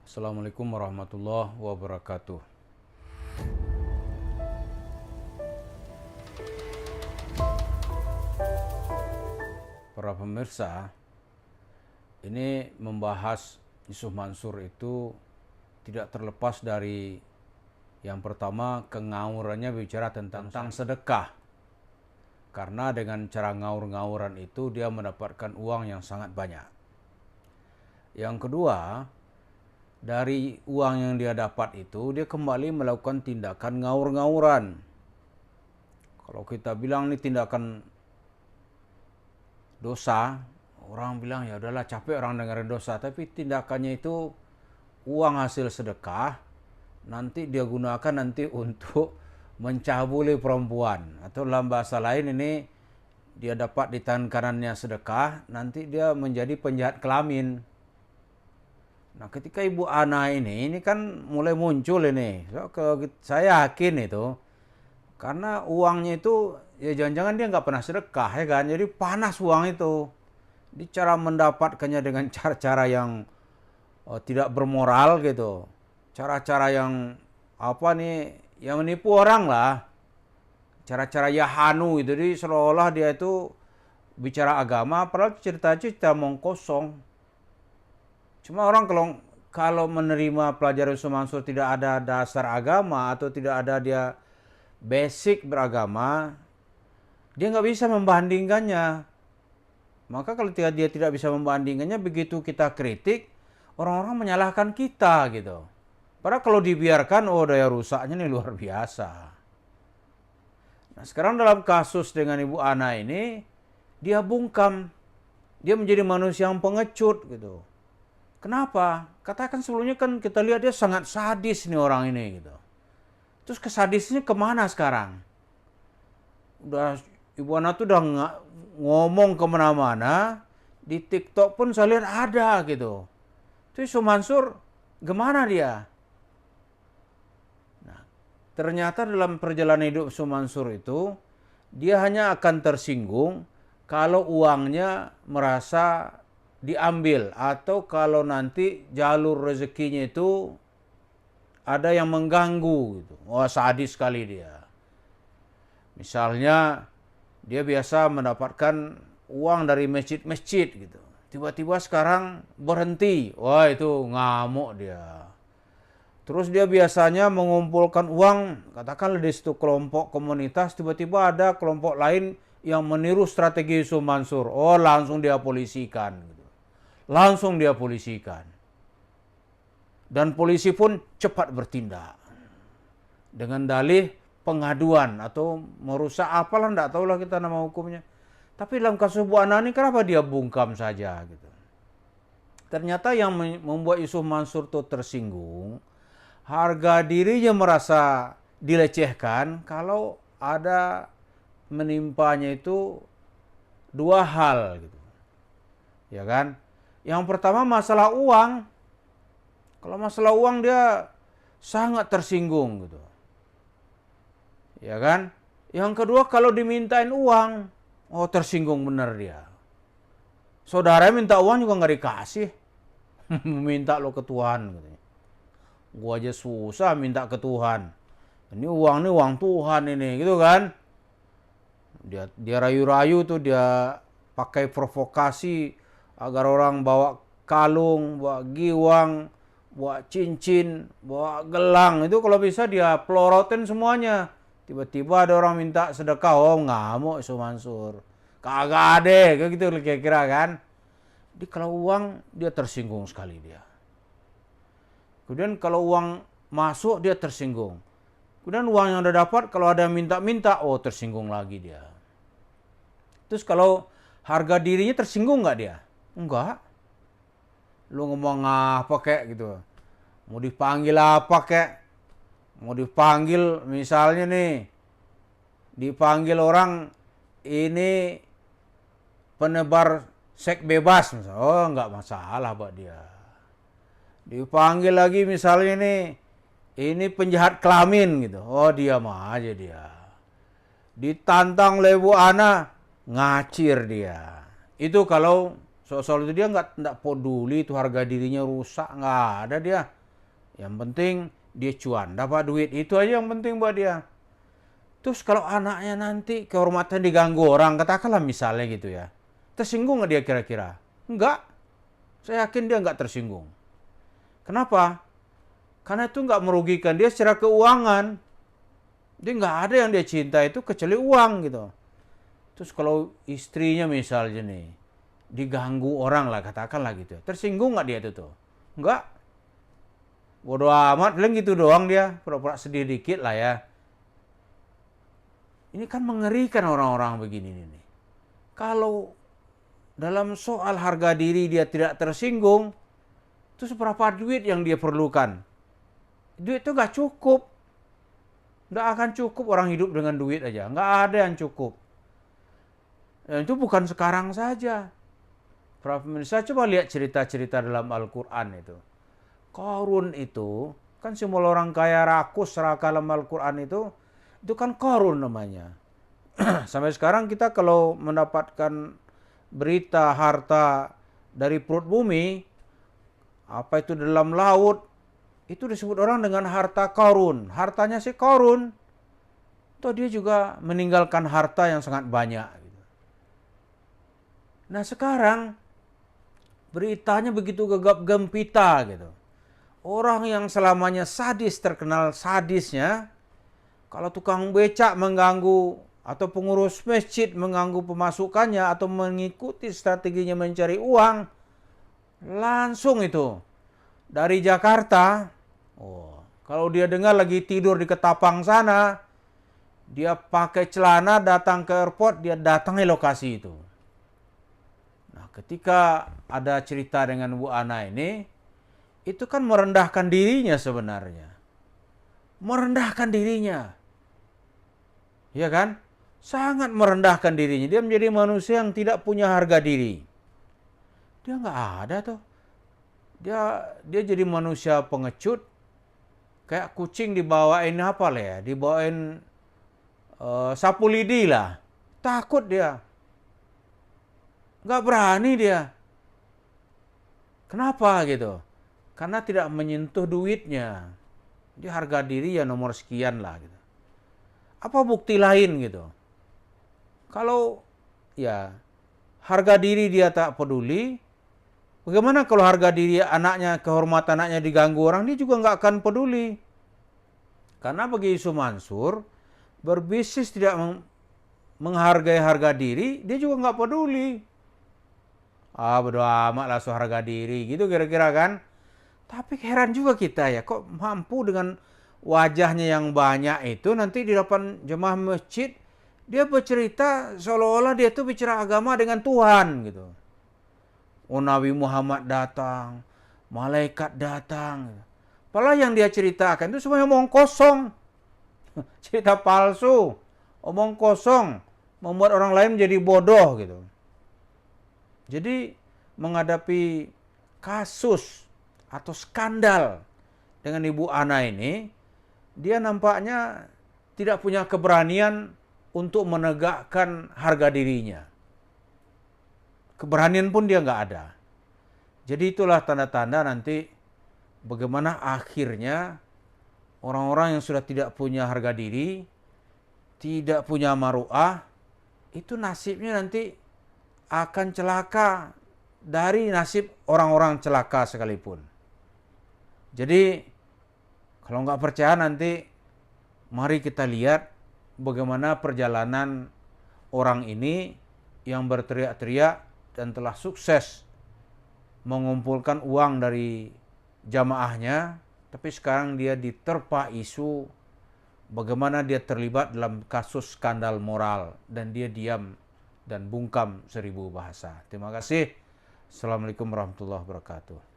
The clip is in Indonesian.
Assalamualaikum warahmatullahi wabarakatuh. Para pemirsa, ini membahas Yusuf Mansur itu tidak terlepas dari yang pertama kengawurannya bicara tentang sedekah. Karena dengan cara ngawur-ngawuran itu dia mendapatkan uang yang sangat banyak. Yang kedua, dari uang yang dia dapat itu dia kembali melakukan tindakan ngawur-ngawuran. Kalau kita bilang ini tindakan dosa, orang bilang ya udahlah capek orang dengerin dosa, tapi tindakannya itu uang hasil sedekah nanti dia gunakan nanti untuk mencabuli perempuan, atau dalam bahasa lain ini dia dapat di tangan kanannya sedekah, nanti dia menjadi penjahat kelamin. Nah, ketika Ibu Ana ini kan mulai muncul ini, saya yakin itu karena uangnya itu ya jangan-jangan dia nggak pernah sedekah ya kan, jadi panas uang itu. Di cara mendapatkannya dengan cara-cara yang tidak bermoral gitu, cara-cara yang yang menipu orang lah, cara-cara yahanu itu. Jadi seolah-olah dia itu bicara agama, padahal cerita-cerita omong kosong. Cuma orang kalau menerima pelajaran Yusuf Mansur tidak ada dasar agama atau tidak ada dia basic beragama, dia nggak bisa membandingkannya. Maka kalau dia tidak bisa membandingkannya, begitu kita kritik, orang-orang menyalahkan kita gitu. Padahal kalau dibiarkan, daya rusaknya ini luar biasa. Nah, sekarang dalam kasus dengan Ibu Ana ini, dia bungkam. Dia menjadi manusia yang pengecut gitu. Kenapa? Katakan sebelumnya kan kita lihat dia sangat sadis nih orang ini gitu. Terus kesadisnya kemana sekarang? Ibu Ana tuh udah ngomong kemana-mana, di TikTok pun saya lihat ada gitu. Terus Yusuf Mansur gimana dia? Nah, ternyata dalam perjalanan hidup Yusuf Mansur itu, dia hanya akan tersinggung kalau uangnya merasa diambil, atau kalau nanti jalur rezekinya itu ada yang mengganggu gitu. Wah, sadis sekali dia. Misalnya dia biasa mendapatkan uang dari masjid-masjid gitu. Tiba-tiba sekarang berhenti. Wah, itu ngamuk dia. Terus dia biasanya mengumpulkan uang, katakanlah di situ kelompok komunitas, tiba-tiba ada kelompok lain yang meniru strategi Yusuf Mansur. Oh, langsung dia polisikan gitu. Langsung dia polisikan. Dan polisi pun cepat bertindak. Dengan dalih pengaduan atau merusak apalah, enggak tahulah kita nama hukumnya. Tapi dalam kasus Bu Ana ini kenapa dia bungkam saja gitu. Ternyata yang membuat Yusuf Mansur itu tersinggung, harga dirinya merasa dilecehkan kalau ada menimpanya itu dua hal gitu. Ya kan? Yang pertama masalah uang. Kalau masalah uang dia sangat tersinggung gitu. Ya kan? Yang kedua kalau dimintain uang, tersinggung benar dia. Saudara minta uang juga nggak dikasih. Minta lo ke Tuhan katanya. Gua aja susah minta ke Tuhan. Ini uang Tuhan ini gitu kan. Dia rayu-rayu tuh, dia pakai provokasi agar orang bawa kalung, bawa giwang, bawa cincin, bawa gelang. Itu kalau bisa dia pelorotin semuanya. Tiba-tiba ada orang minta sedekah, ngamuk Yusuf Mansur. Kagak ada, kayak gitu kira-kira kan. Jadi kalau uang dia tersinggung sekali dia. Kemudian kalau uang masuk dia tersinggung. Kemudian uang yang udah dapat kalau ada yang minta-minta, tersinggung lagi dia. Terus kalau harga dirinya tersinggung nggak dia? Enggak. Lu ngomong apa kek gitu. Mau dipanggil apa kek? Mau dipanggil misalnya nih, dipanggil orang ini penebar seks bebas, misalnya. Nggak masalah buat dia. Dipanggil lagi misalnya nih, ini penjahat kelamin gitu. Diam aja dia. Ditantang oleh Bu Ana, ngacir dia. Itu kalau soal itu dia nggak peduli itu harga dirinya rusak, nggak ada dia. Yang penting dia cuan, dapat duit. Itu aja yang penting buat dia. Terus kalau anaknya nanti kehormatan diganggu orang, katakanlah misalnya gitu ya. Tersinggung nggak dia kira-kira? Enggak. Saya yakin dia nggak tersinggung. Kenapa? Karena itu nggak merugikan dia secara keuangan. Dia nggak ada yang dia cinta itu kecuali uang gitu. Terus kalau istrinya misalnya nih, diganggu orang lah, katakanlah gitu. Tersinggung nggak dia itu tuh? Enggak. Bodoh amat, paling gitu doang dia. Pura-pura sedih dikit lah ya. Ini kan mengerikan orang-orang begini nih. Kalau dalam soal harga diri dia tidak tersinggung, itu seberapa duit yang dia perlukan? Duit itu nggak cukup. Nggak akan cukup orang hidup dengan duit aja. Nggak ada yang cukup. Dan itu bukan sekarang saja. Para pemirsa coba lihat cerita-cerita dalam Al-Quran itu. Qarun itu, kan simbol orang kaya rakus, serakah dalam Al-Quran itu kan Qarun namanya. Sampai sekarang kita kalau mendapatkan berita harta dari perut bumi, apa itu dalam laut, itu disebut orang dengan harta Qarun. Hartanya si Qarun, toh dia juga meninggalkan harta yang sangat banyak. Nah sekarang beritanya begitu gegap gempita gitu. Orang yang selamanya sadis, terkenal sadisnya, kalau tukang becak mengganggu atau pengurus masjid mengganggu pemasukannya atau mengikuti strateginya mencari uang, langsung itu dari Jakarta, kalau dia dengar lagi tidur di Ketapang sana, dia pakai celana datang ke airport, dia datangi lokasi itu. Nah, ketika ada cerita dengan Bu Ana ini, itu kan merendahkan dirinya sebenarnya. Merendahkan dirinya. Ya kan? Sangat merendahkan dirinya. Dia menjadi manusia yang tidak punya harga diri. Dia nggak ada tuh. Dia jadi manusia pengecut. Kayak kucing dibawain apa lah ya? Dibawain sapu lidi lah. Takut dia. Nggak berani dia. Kenapa gitu? Karena tidak menyentuh duitnya. Dia harga diri ya nomor sekian lah gitu. Apa bukti lain gitu? Kalau ya harga diri dia tak peduli, bagaimana kalau harga diri anaknya, kehormatan anaknya diganggu orang, dia juga nggak akan peduli. Karena bagi Yusuf Mansur, berbisnis tidak menghargai harga diri, dia juga nggak peduli. Bodo amat lah soal harga diri, gitu kira-kira kan. Tapi heran juga kita ya, kok mampu dengan wajahnya yang banyak itu nanti di depan jemaah masjid, dia bercerita seolah-olah dia tuh bicara agama dengan Tuhan gitu. Oh Nabi Muhammad datang, malaikat datang. Padahal yang dia ceritakan itu semuanya omong kosong. Cerita palsu, omong kosong, membuat orang lain menjadi bodoh gitu. Jadi menghadapi kasus atau skandal dengan Ibu Ana ini, dia nampaknya tidak punya keberanian untuk menegakkan harga dirinya. Keberanian pun dia nggak ada. Jadi itulah tanda-tanda nanti bagaimana akhirnya orang-orang yang sudah tidak punya harga diri, tidak punya maruah, itu nasibnya nanti akan celaka dari nasib orang-orang celaka sekalipun. Jadi kalau nggak percaya nanti mari kita lihat bagaimana perjalanan orang ini yang berteriak-teriak dan telah sukses mengumpulkan uang dari jamaahnya, tapi sekarang dia diterpa isu bagaimana dia terlibat dalam kasus skandal moral dan dia diam dan bungkam 1000 bahasa. Terima kasih. Assalamualaikum warahmatullahi wabarakatuh.